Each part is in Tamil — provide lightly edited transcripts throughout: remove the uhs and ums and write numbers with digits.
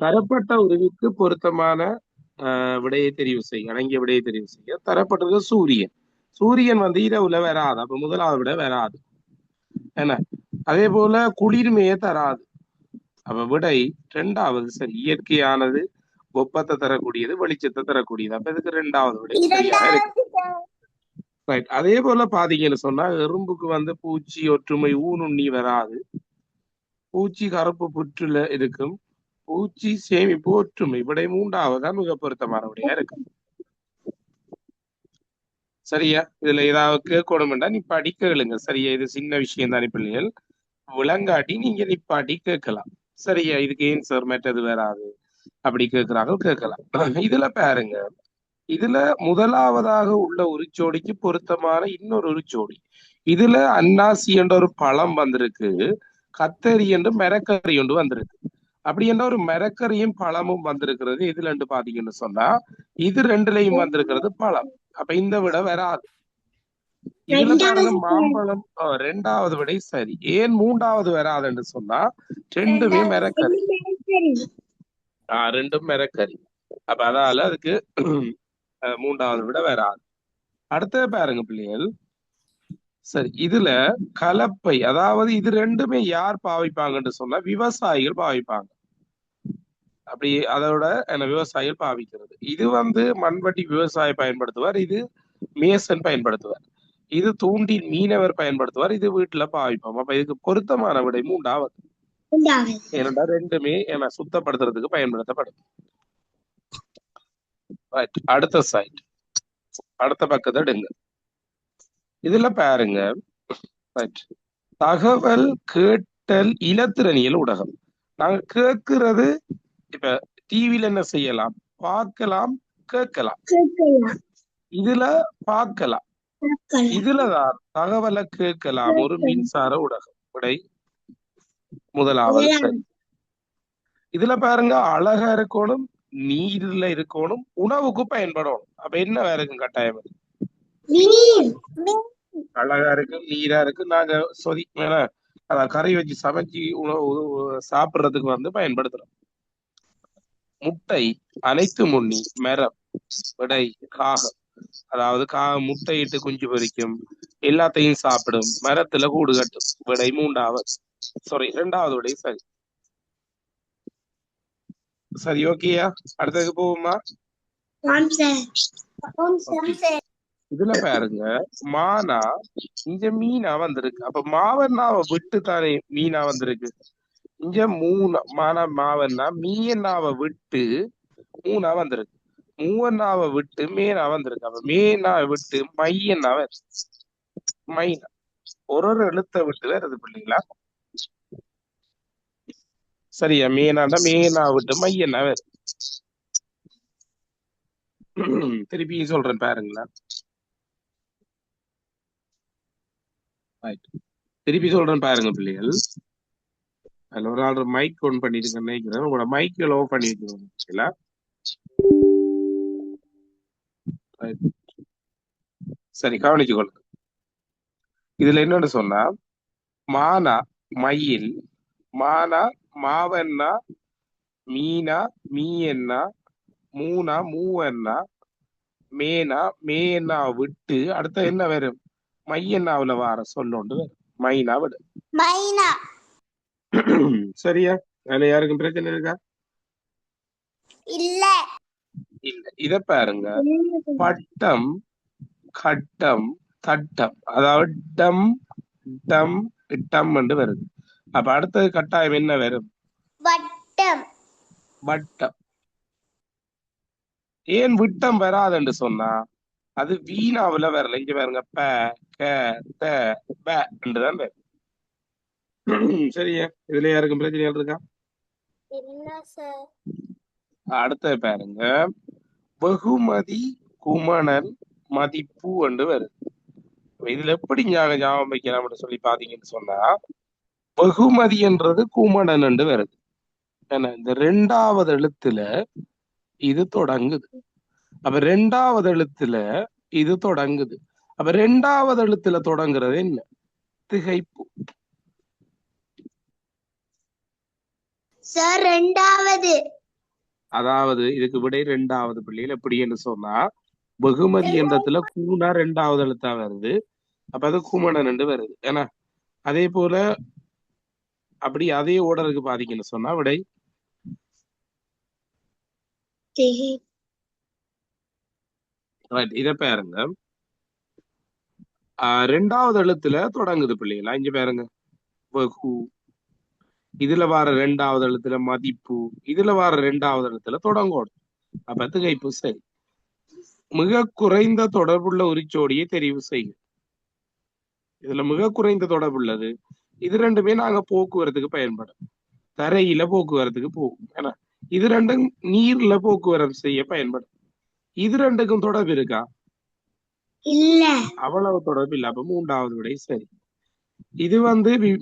தரப்பட்ட உருவிற்கு பொருத்தமான விடையை தெரிவு செய்ய, அடங்கிய விடையை தெரிவு செய்ய. தரப்பட்டது சூரியன். சூரியன் வந்து இரவுல வராது, அப்ப முதலாவது விட வராது. என்ன, அதே போல குளிர்மையை தராது, அப்ப விடை இரண்டாவது சரி. இயற்கையானது, வெப்பத்தை தரக்கூடியது, வெளிச்சத்தை தரக்கூடியது, அப்ப இதுக்கு இரண்டாவது விடை சரியாக இருக்கு. ரைட். அதே போல பாத்தீங்கன்னு சொன்னா எறும்புக்கு வந்து பூச்சி ஒற்றுமை ஊனுண்ணி வராது, பூச்சி கருப்பு புற்றுல இருக்கும், பூச்சி சேமிப்பு ஒற்றுமை. விடை மூன்றாவதுதான் மிக பொருத்தமான விடையா இருக்கு. சரியா? இதுல ஏதாவது கேட்கணும்டா நிப்பாடி கேளுங்க. சரியா? இது சின்ன விஷயம் தானே பிள்ளைகள், விளங்காட்டி நீங்க நிப்பாடி கேட்கலாம். சரியா? இதுக்கு ஏன் சார் மற்றது வராது அப்படி கேட்கிறாங்க, கேட்கலாம். இதுல பாருங்க, இதுல முதலாவதாக உள்ள உரிச்சோடிக்கு பொருத்தமான இன்னொரு உரிச்சோடி. இதுல அன்னாசி என்ற ஒரு பழம் வந்திருக்கு, கத்தரி என்று மரக்கறி ஒன்று வந்திருக்கு. அப்படி என்ற ஒரு மரக்கறியும் பழமும் வந்திருக்கிறது. இதுல ரெண்டு பாத்தீங்கன்னு சொன்னா இது ரெண்டுலயும் வந்திருக்கிறது பழம். அப்ப இந்த விட வராது. இதுல பாருங்க மாம்பழம், ரெண்டாவது விடை சரி. ஏன் மூன்றாவது வராதுன்னு சொன்னா ரெண்டுமே மரக்கறி. ரெண்டும் மரக்கறி, அப்ப அதால அதுக்கு மூன்றாவது விட வராது. அடுத்தது பாருங்க பிள்ளைகள், சரி. இதுல கலப்பை, அதாவது இது ரெண்டுமே யார் பாவிப்பாங்கன்னு சொன்னா விவசாயிகள் பாவிப்பாங்க. அப்படி அதோட விவசாயிகள் பாவிக்கிறது. இது வந்து மண்வெட்டி விவசாயி பயன்படுத்துவார், இது மேசன் பயன்படுத்துவார், இது தூண்டில் மீனவர் பயன்படுத்துவார், இது வீட்டுல பாவிப்போம். அப்ப இதுக்கு பொருத்தமான விடை மூன்றாவது. ஏனென்றா ரெண்டுமே சுத்தப்படுத்துறதுக்கு பயன்படுத்தப்படும். அடுத்த சைட், அடுத்த பக்கத்தை எடுங்க. இதுல பாருங்க, தகவல் கேட்டல் இலத்திரனியல் ஊடகம். நாங்க கேட்கிறது, இப்ப டிவில என்ன செய்யலாம், பார்க்கலாம், கேட்கலாம். இதுல பார்க்கலாம், இதுலதான் தகவலை கேட்கலாம், ஒரு மின்சார ஊடகம். விடை முதலாவது சரி. இதுல பாருங்க, அழகா இருக்கணும், நீர்ல இருக்கணும், உணவுக்கு பயன்படணும். அப்ப என்ன வேற இருக்கும் கட்டாயம்? அழகா இருக்கு, நீரா இருக்கு, நாங்க சொதி அதான் கறி வச்சு சமைச்சு உணவு சாப்பிடுறதுக்கு வந்து பயன்படுத்துறோம். முட்டை, அனைத்து முன்னி, மரம். விடை காகம். அதாவது முட்டையிட்டு குஞ்சு பொரிக்கும், எல்லாத்தையும் சாப்பிடும், மரத்துல கூடு கட்டும். விடை மூன்றாவது, சாரி இரண்டாவது விடை சரி. சரி, ஓகேயா? அடுத்ததுக்கு போவோமா? இதுல பாருங்க, மானா இங்க மீனா வந்திருக்கு. அப்ப மாவன்னாவை விட்டு தானே மீனா வந்திருக்கு. இங்க மாவன்னா மீனாவை விட்டு மூணா வந்திருக்கு, மூவன்னாவை விட்டு மேனா வந்திருக்கு. அப்ப மேனாவை விட்டு மையன்னாவை, மைனா ஒரு எழுத்தை விட்டு வருது பிள்ளைங்களா. சரியா? மேனாண்டா மேனா விட்டு மையன்னா வருது. திருப்பி சொல்றேன் பாருங்களேன், திருப்பி சொல்றேன் பாருங்க பிள்ளைகள். அதுல ஒரு ஆள் மைக் ஆன் பண்ணிட்டு நினைக்கிறேன், உங்களோட மைக் ஓன் பண்ணி வச்சுக்கோங்க. சரி, கவனிச்சுக்கொள்ளுங்க. இதுல என்னன்னு சொன்னா, மானா மயில், மானா மாவன்னா, மீனா மீயன்னா, மூனா மூவன்னா, மேனா மேனா விட்டு அடுத்த என்ன வரும், மையன்னாவுல வார சொல்லோண்டு வரும், மைனா விடு. சரியா? அதுல யாருக்கும் பிரச்சனை இருக்கா? இல்ல. இல்ல. இத பாருங்க, பட்டம், கட்டம், தட்டம். அதாவது டம் டம் டம் என்று வருது. அப்ப அடுத்தது கட்டாயம் என்ன வரும்? வட்டம். வட்டம். ஏன் விட்டம் வராதுன்னு சொன்னா அது வீணாவுல வரல. இங்க பாருங்க, ப க த ப என்றுதான் வரும். சரியா? இதுல யாருக்கும் பிரச்சனைகள் இருக்கா? அடுத்தது பாருங்க, வெகுமதி, குமணன், மதிப்பு என்று வருது. இதுல எப்படி ஞாபகம் வைக்கலாம்னு சொல்லி பாத்தீங்கன்னு சொன்னா, வெகுமதி என்றது குமணன் என்று வருது. ஏன்னா இந்த ரெண்டாவது எழுத்துல இது தொடங்குது, அப்ப ரெண்டாவது எழுத்துல இது தொடங்குது. அப்ப ரெண்டாவது எழுத்துல தொடங்குறது என்ன? திகைப்பு. சார் ரெண்டாவது அதாவது இதுக்கு விடை ரெண்டாவது பிள்ளைகள் எப்படின்னு சொன்னா வெகுமதி என்றதுல கூனா ரெண்டாவது எழுத்தா வருது. அப்ப அது குமணன் என்று வருது. ஏன்னா அதே போல அப்படி அதே ஓர்டருக்கு பாத்தீங்கன்னு சொன்னா விடை ரைட். இத பாருங்க. ரெண்டாவது எழுத்துல தொடங்குது பிள்ளைகளா. இங்க பாருங்க வெகு, இதுல வார ரெண்டாவது எழுத்துல மதிப்பு, இதுல வார ரெண்டாவது எழுத்துல தொடங்கணும். அப்ப திகைப்பு சரி. மிக குறைந்த தொடர்புள்ள உரிச்சோடியை தெரிவு செய்யும். இதுல மிக குறைந்த தொடர்புள்ளது இது ரெண்டுமே நாங்க போக்குவரத்துக்கு பயன்படும். தரையில போக்குவரத்துக்கு போகும். ஏன்னா இது ரெண்டும் நீர்ல போக்குவரத்து செய்ய பயன்படும். இது ரெண்டுக்கும் தொடர்பு இருக்கா? இல்ல, அவ்வளவு தொடர்பு இல்ல. அப்ப மூன்றாவது விடை சரி. இது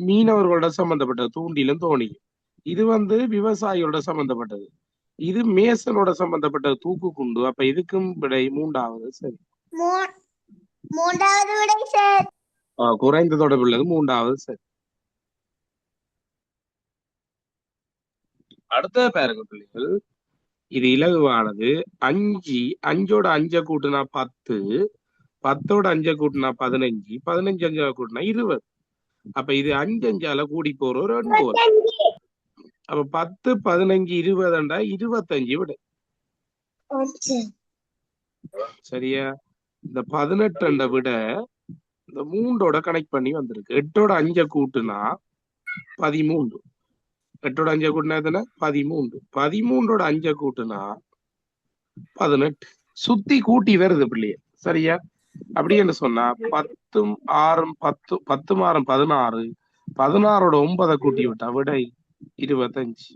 மீனவர்களோட சம்பந்தப்பட்டது, தூண்டிலும் தோணியும். இது விவசாயிகளோட சம்பந்தப்பட்டது. இது மேசனோட சம்பந்தப்பட்டது, தூக்கு குண்டு. அப்ப இதுக்கும் விடை மூன்றாவது சரி. மூன்றாவது விடை சரி. குறைந்த தொடர்பு உள்ளது மூன்றாவது சரி. அடுத்த பாருங்க பிள்ளைகள், இது இலகுவானது. 5, 5ஓட 5 கூட்டுனா 10, 10ஓட 5 கூட்டுனா 15, 15 5 கூட்டுனா 20. அப்ப இது 5 5ஆல கூடி போற ஒரு எண்கோல். அப்ப 10 15 20 25 விட சரியா. இந்த 18 விட இந்த 3ஓட கனெக்ட் பண்ணி வந்திருக்கு. 8ஓட 5 கூட்டுனா 13, 8ஓட 5 கூட்டினா எத்தனை? 13, 13ஓட 5 கூட்டுனா 18. சுத்தி கூட்டி வருது பிள்ளைய சரியா. அப்படின்னு சொன்னா 10 6 10, 10 6 16, 16ஓட 9 கூட்டி விட்டா விடை 25.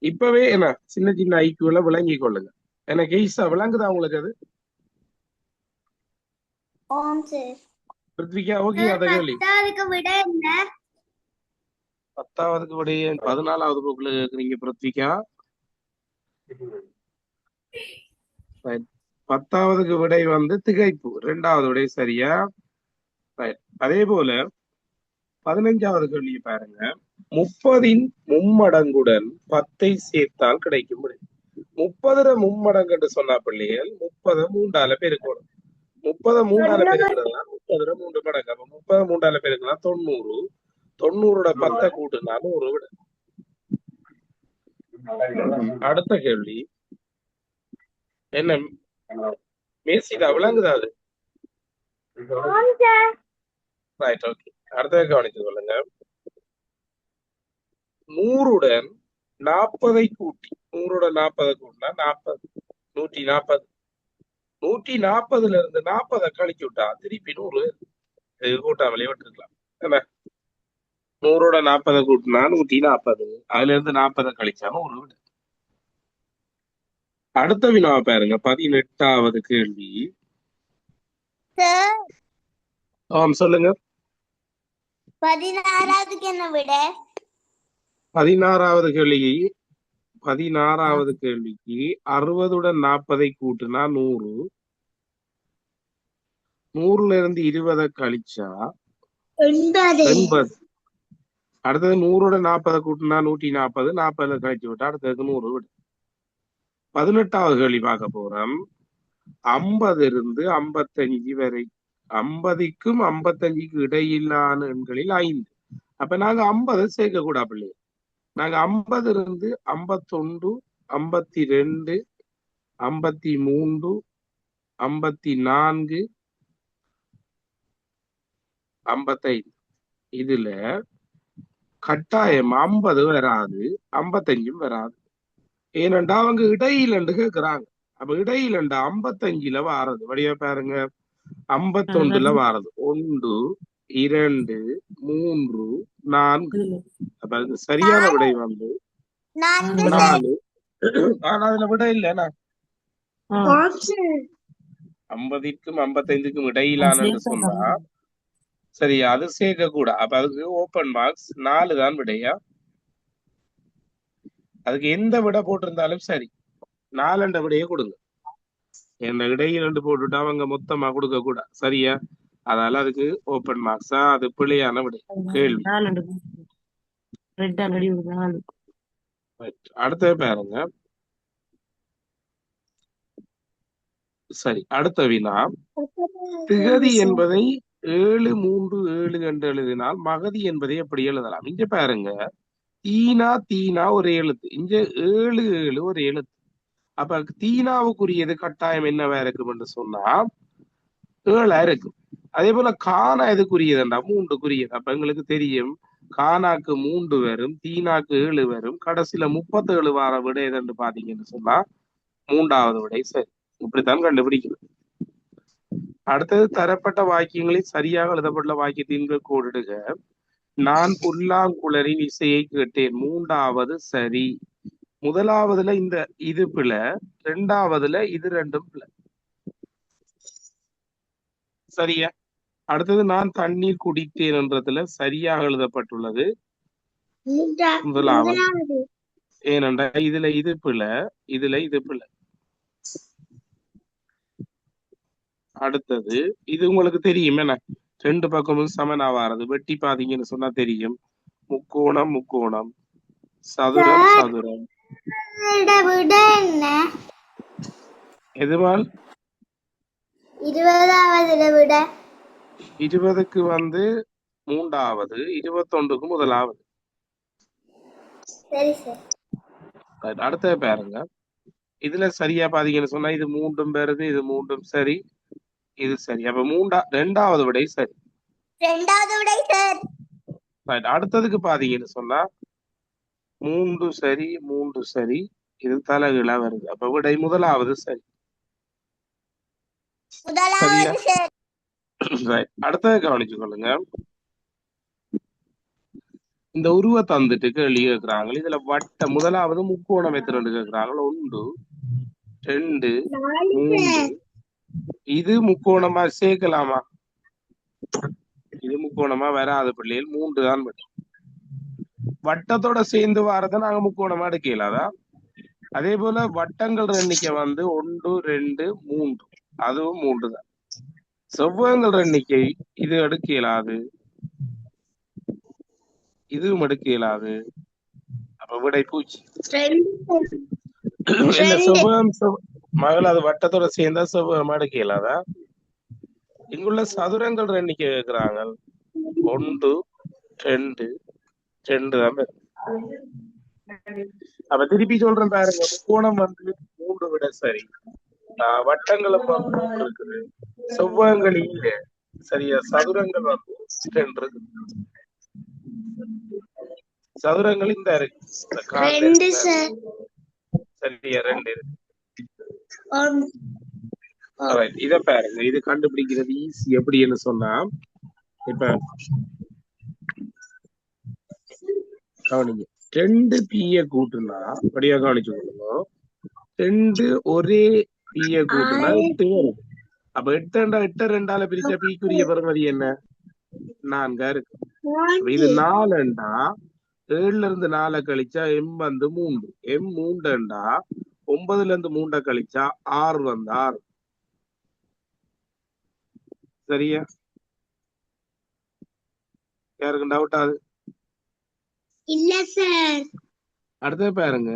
இப்பவே என்ன சின்ன சின்ன ஐக்கியூல விளங்கி கொள்ளுங்க. எனக்கு ஈஸா விளங்குதா உங்களுக்கு? அது பிருத்விகா ஓகே. அத கேள்வி 10வதுக்கு விட 14வது புக்ல கேக்குறீங்க பிருத்விகா. 10வதுக்கு விடை திகைப்பு, 2வது விடை சரியா. அதே போல 15வது கேள்வி பாருங்க. 30இன் மும்மடங்குடன் 10ஐ சேர்த்தால் கிடைக்கும் விடை. 30 மும்மடங்கு என்று சொன்னா பிள்ளைகள் 30 3ஆல பெருக்கணும். 30 3ஆல பெருக்கிறதுனா 30 3 மடங்கு. அப்ப 30 3ஆல பெருக்கலாம் 90, 90ஓட 10 கூட்டுனா 100 விட. அடுத்த கேள்வி என்ன மேசிதா விளங்குதா? அது ரைட் ஓகே. அடுத்த கவனித்து கொள்ளுங்க. 100உடன் 40ஐ கூட்டி, 100உடன் 40 கூட்டினா 40, 140. 140ல இருந்து 40 கழிச்சு விட்டா திருப்பி 100 கூட்டாமலே விட்டுருக்கலாம். என்ன 100ஓட 40 கூட்டினா 140, அதுல இருந்து 40 கழிச்சா 100 விட. அடுத்த வினாவை பாருங்க. 18வது கேள்வி. சொல்லுங்க. 16வதுக்கு என்ன விட? 16வது கேள்விக்கு 60உடன் 40ஐ கூட்டுனா 100, 100ல இருந்து 20 கழிச்சா 80. அடுத்தது 100உடன் 40 கூட்டுனா 140, 40ல கழிச்சு விட்டா அடுத்ததுக்கு 100 விட. 18வது கேள்வி பார்க்க போறோம். 50 இருந்து 55 வரை, 50க்கும் 55க்கும் இடையிலான எண்களில் 5. அப்ப நாங்க 50 சேர்க்க கூடா பிள்ளை. நாங்க 50 இருந்து 51, 52, 53, 54, 55 இதுல கட்டாயம் 50 வராது, 55ம் வராது. ஏனண்டா அவங்க இடையில கேக்குறாங்க. அப்ப இடையில 55ல வாரது வடிவா பாருங்க. 51ல வாரது 1 2 3 4. அப்ப அதுக்கு சரியான விடை 4. ஆனா அதுல விடை இல்லைன்னா 50க்கும் 55க்கும் இடையிலான சொன்னா சரியா, அது சேர்க்க கூட. அப்ப அதுக்கு ஓபன் மார்க்ஸ் 4 தான் விடையா. அதுக்கு எந்த விட போட்டிருந்தாலும் சரி 4 விடையே கொடுங்க. என்ன இடையில் 2 போட்டுட்டா அவங்க மொத்தமா கொடுக்க கூட சரியா. அதனால அதுக்கு ஓபன் மார்க்ஸா. அது பிழையான விடை கேள்வி. Right. அடுத்த பாருங்க. சரி, அடுத்த வினா. திகதி என்பதை 737 என்று எழுதினால் மகதி என்பதை எப்படி எழுதலாம்? இங்க பாருங்க, தீனா தீனா ஒரு எழுத்து, இங்க 7 ஒரு எழுத்து. அப்ப தீனாவுக்குரியது கட்டாயம் என்னவா இருக்கும் என்று சொன்னா 7 இருக்கும். அதே போல கானா எதுக்குரியதுண்டா 3க்குரியது. அப்ப எங்களுக்கு தெரியும் கானாக்கு 3 வரும், தீனாக்கு 7 வரும், கடைசியில 37 வார விட எதுன்னு பாத்தீங்கன்னு சொன்னா 3வது விடை. சரி, இப்படித்தான் கண்டுபிடிக்கணும். அடுத்தது, தரப்பட்ட வாக்கியங்களில் சரியாக எழுதப்பட்ட வாக்கியத்தின் கோடிடுக. நான் புல்லாங்குழலின் இசையை கேட்டேன். 3வது சரி. முதலாவதுல இந்த இது பிழை, 2வதுல இது 2ம் பிழை. சரியா? அடுத்தது, நான் தண்ணீர் குடித்தேன் என்றதுல சரியாக எழுதப்பட்டுள்ளது முதலாவது. ஏனென்றா இதுல இது பிழை, இதுல இது பிழை. அடுத்தது, இது உங்களுக்கு தெரியும் என்ன, 2 பக்கமும் சமனா வாரது. வெட்டி பாத்தீங்கன்னு சொன்னா தெரியும். முக்கோணம் முக்கோணம், சதுரம் சதுரம். எதுவால் 20க்கு 3வது, 21க்கு முதலாவது. அடுத்தது பாருங்க, இதுல சரியா பாத்தீங்கன்னு சொன்னா இது 3ம் வருது, இது 3ம் சரி, இது சரி. அப்ப 2வது விடை சரி. அடுத்ததுக்கு பாத்தீங்கன்னு சொன்னா 3 சரி, 3 சரி, இது தலைகீழா வருது. அப்ப விடை முதலாவது சரி. அடுத்தது கவனிச்சு கொள்ளுங்க. இந்த உருவ தந்துட்டு கேள்வி கேட்கிறாங்க. இதுல வட்ட முதலாவது முக்கோணம் எத்தனை கேட்கிறாங்க? 1 2 3. இது முக்கோணமா சேர்க்கலாமா? இது முக்கோணமா வராது பிள்ளைகள், 3 தான் மட்டும். வட்டத்தோட சேர்ந்து வாரதை நாங்க முக்கோணமா எடுக்கலாதா? அதே போல வட்டங்கள் எண்ணிக்கை 1 2 3, அதுவும் 3 தான். செவ்வகங்கள் எண்ணிக்கை இது எடுக்க இயலாது, இதுவும் எடுக்க இயலாது. அப்ப விடை பூச்சி. செவ்வகம் மகள் அது வட்டத்தோட சேர்ந்தா செவ்வகமா எடுக்க இயலாதா? இங்குள்ள சதுரங்கள் எண்ணிக்கை கேட்கிறாங்க. 1 2 2 தான். அப்ப திருப்பி சொல்றேன் பாருங்க, முக்கோணம் 3 விட சரி, வட்டங்களும் 3 இருக்குது, செவ்வகங்கள் இல்ல சரியா, சதுரங்கள் 2 இருக்கு. சதுரங்கள் இந்த இருக்கு சரியா, 2 இருக்கு. இத பாருங்க, இது கண்டுபிடிக்கிறது ஈஸி. எப்படின்னு சொன்னா, இப்ப கவனிங்க, 2 பீய கூட்டுனா அப்படியே கவனிச்சு கொள்ளணும். 2 ஒரே பீய கூட்டுனா 8 வரும். அப்ப 8 2ஆல பிரிச்சா பீக்குரிய பெறுமதி என்ன? 4 இருக்கு. இது 4ண்டா 7ல இருந்து 4 கழிச்சா M 3, M 3ண்டா 9ல இருந்து 3 கழிச்சா R 6. சரியா? யாருக்கு டவுட் ஆகுது? இல்ல சார். அடுத்த பாருங்க,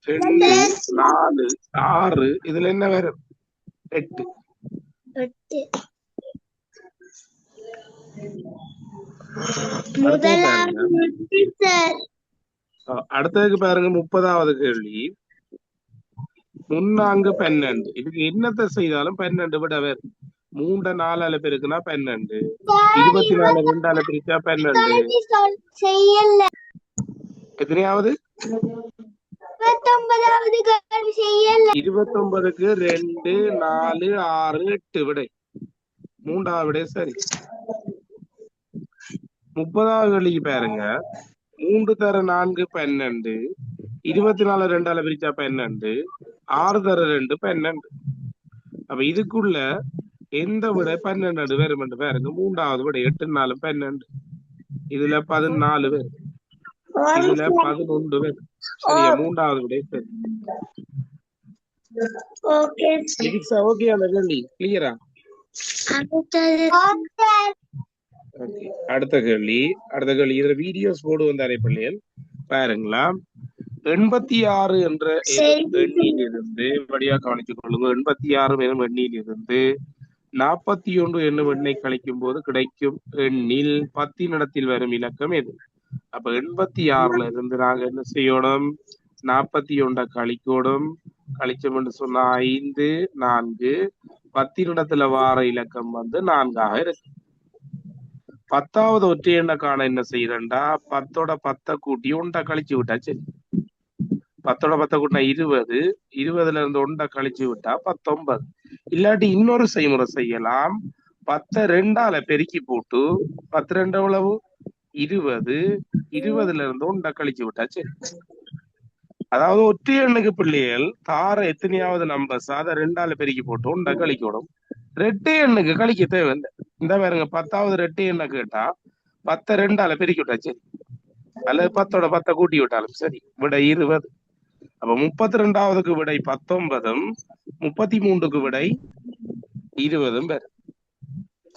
2 4 6, இதுல என்ன வரும்? 8. அடுத்ததுக்கு பாருங்க, 30வது கேள்வி. முன்னாங்கு 12. இதுக்கு என்னத்தை செய்தாலும் 12 விட வரும். 3 4ஆல பெருக்குனா 12, 24 2ஆல பிரிச்சா 12. எத்தனையாவது? 29க்கு 2 4 6 8 விடை. 3வது விடை சரி. 30வது கேள்விக்கு பாருங்க, 3 தர 4 12, 24 2ஆல பிரிச்சா 12, 6 தர 2 12. அப்ப இதுக்குள்ள எந்த விட 12 வரும் என்று பாருங்க. 3வது விட 8 4 12, இதுல 14 வரும், இதுல 11 வரும். சரியா? 3வது விட சரி. ஓகே, அந்த கேள்வி கிளியரா? அடுத்த கேள்வி இதுல வீடியோஸ் போடுவோம் தானே பிள்ளைகள், பாருங்களா. 86 என்ற எண்ணிலிருந்து வழியா கவனித்துக் கொள்ளுங்க. 86 எனும் எண்ணிலிருந்து 41 என்னும் எண்ணை கழிக்கும் போது கிடைக்கும் எண்ணில் 10 இடத்தில் வரும் இலக்கம் எது? அப்ப 86ல இருந்து நாங்க என்ன செய்யணும்? 41 கழிக்கணும். கழிச்சோம் என்று சொன்னா 5 4 10 இடத்துல வார இலக்கம் வந்து 4ஆக இருக்கு. 10வது ஒற்றை எண்ணை காண என்ன செய்யறேன்டா 10ஓட 10 கூட்டி 1 கழிச்சு விட்டா சரி. 10ஓட 10 கூட்டினா 20, 20ல இருந்து 1 கழிச்சு விட்டா 19. இல்லாட்டி இன்னொரு செய்முறை செய்யலாம். 10 2ஆல பெருக்கி போட்டு 10 2 எவ்வளவு 20, 20ல இருந்து 1 கழிச்சு விட்டா சரி. அதாவது ஒற்றை எண்ணுக்கு பிள்ளைகள் தார எத்தனையாவது நம்பர்ஸ் அதை 2ஆல பெருக்கி போட்டு 1 கழிக்கணும். ரெட்டை எண்ணுக்கு கழிக்க தேவையில்லை. இந்த பாருங்க 10வது ரெட்டை எண்ணை கேட்டா 10 2ஆல பெருக்கி விட்டா சரி, அல்லது 10ஓட 10 கூட்டி விட்டாலும் சரி. விடை 20. அப்ப 32வதுக்கு விடை 19, 33க்கு விடை 20 பேர்.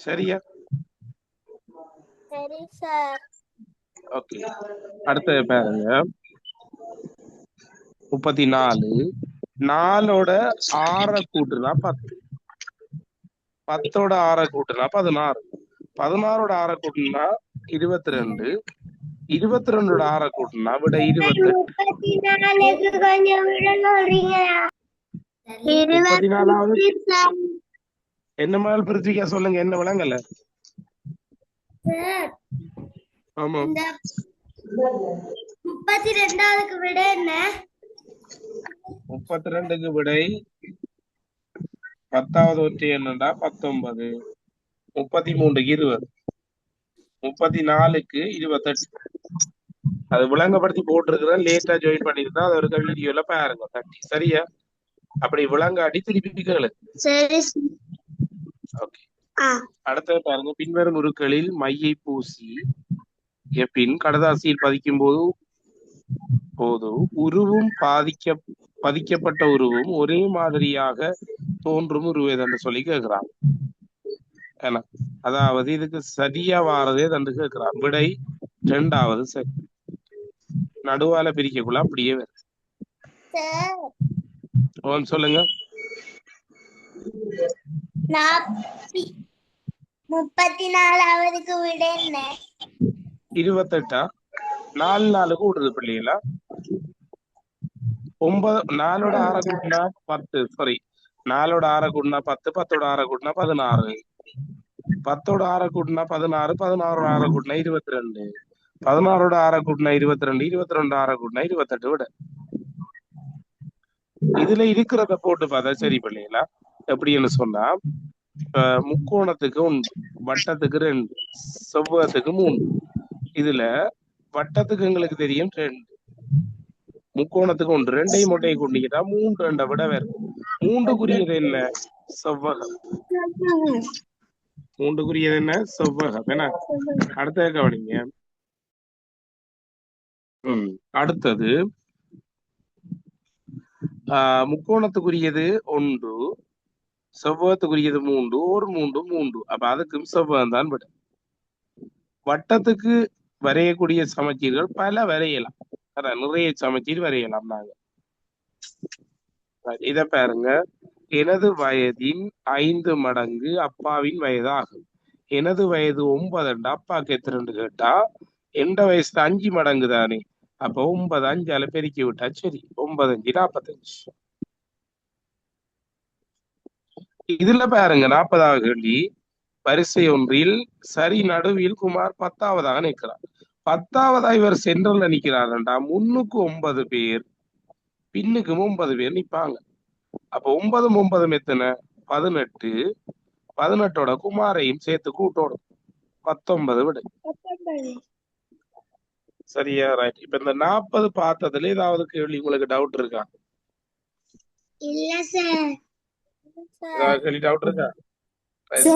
சரியா? சரி சார். ஓகே, அடுத்த பாருங்க 34. 4ஓட 6 கூட்டுனா 10, 10ஓட 6 கூட்டுனா 16, 16ஓட 6 கூட்டுனா 22, 22ஓட 6 கூட்டுனா விட 28. 34க்கு கொஞ்சம் விட சொல்றீங்களா? 34வது என்ன மாதிரி பிரிச்சுக்க சொல்லுங்க, என்ன விளங்கல? சார், ஆமா, இந்த 32க்கு விட என்ன? 32க்கு விடை 10வது ஒற்றை எண்ணா 19, 33க்கு 20, 34க்கு 28. அது விளங்கப்படுத்தி போட்டிருக்கிறேன். லேட்டா ஜாயின் பண்ணிருந்தா அது ஒரு வீடியோல பாருங்க தட்டி. சரியா? அப்படி விளங்காடி திருப்பி கேளு. சரி. ஓகே, அடுத்தது பாருங்க. பின்வரும் உருக்களில் மையை பூசி பின் கடதாசியில் பதிக்கும் போது உருவும் பதிக்கப்பட்ட உருவும் ஒரே மாதிரியாக தோன்றும் உருவேதன்று சொல்லி கேட்கிறாங்க. ஏன்னா அதாவது இதுக்கு சரியா வாரதே தண்டு கேட்கிறான். விடை 2வது சரி. நடுவால பிரிக்கக்குள்ள அப்படியே வருது. சொல்லுங்க. 34வதுக்கு விட என்ன? 28. 4 4க்கு விடுறது பிள்ளைங்களா. 9, 4ஓட 6 கூட்டினா 10, சாரி 4ஓட 6 கூட்டினா 10, 10ஓட 6 கூட்டினா 16, 10ஓட 6 கூட்டினா 16, 16ஓட 6 கூட்டினா 22, 16ஓட 6 கூட்டினா 22, 22 6 கூட்டினா 28 விட. இதுல இருக்கிறத போட்டு பார்த்தா சரி பிள்ளைங்களா. எப்படின்னு சொன்னா முக்கோணத்துக்கு 1, வட்டத்துக்கு 2, செவ்வகத்துக்கு 3. இதுல வட்டத்துக்கு எங்களுக்கு தெரியும் 2, முக்கோணத்துக்கு 1, 2ஐயும் மொட்டையை கூட்டிக்கிட்டா 3 2 விட வேறு. 3க்குரியது என்ன? செவ்வகம். 3க்குரியது என்ன? செவ்வகம். என்ன அடுத்த கவனிங்க. அடுத்தது முக்கோணத்துக்குரியது 1, செவ்வகத்துக்குரியது 3, ஒரு 3 3. அப்ப அதுக்கும் செவ்வகம் தான் விட. வட்டத்துக்கு வரையக்கூடிய சமச்சீர்கள் பல வரையலாம். நிறைய சமச்சீர் வரையலாம் நாங்க. இத பாருங்க. எனது வயதின் 5 மடங்கு அப்பாவின் வயது ஆகும். எனது வயது 9 அப்பாக்கு எத்தனை கேட்டா எந்த வயசுல 5 மடங்கு தானே. அப்ப 9 5ஆல பெருக்கி விட்டா சரி. 9 5 45. இதுல பாருங்க 40வது கேள்வி. வரிசை ஒன்றில் சரி நடுவில் குமார் 10வதாக நிற்கிறார். 10வதா இவர் சென்ட்ரல்ல நிக்கிறாருண்டா முன்னுக்கு 9 பேர், பின்னுக்கு 9 பேர் நிப்பாங்க. அப்ப 9 9 எத்தனை? 18. 18ஓட குமாரையும் சேர்த்து கூட்டோடும் 19 விட. சரியா? ரைட். இப்ப இந்த 40 பார்த்ததுல ஏதாவது கேள்வி உங்களுக்கு டவுட் இருக்கா? இல்ல சார். ஏதாவது கேள்வி டவுட் இருக்கா?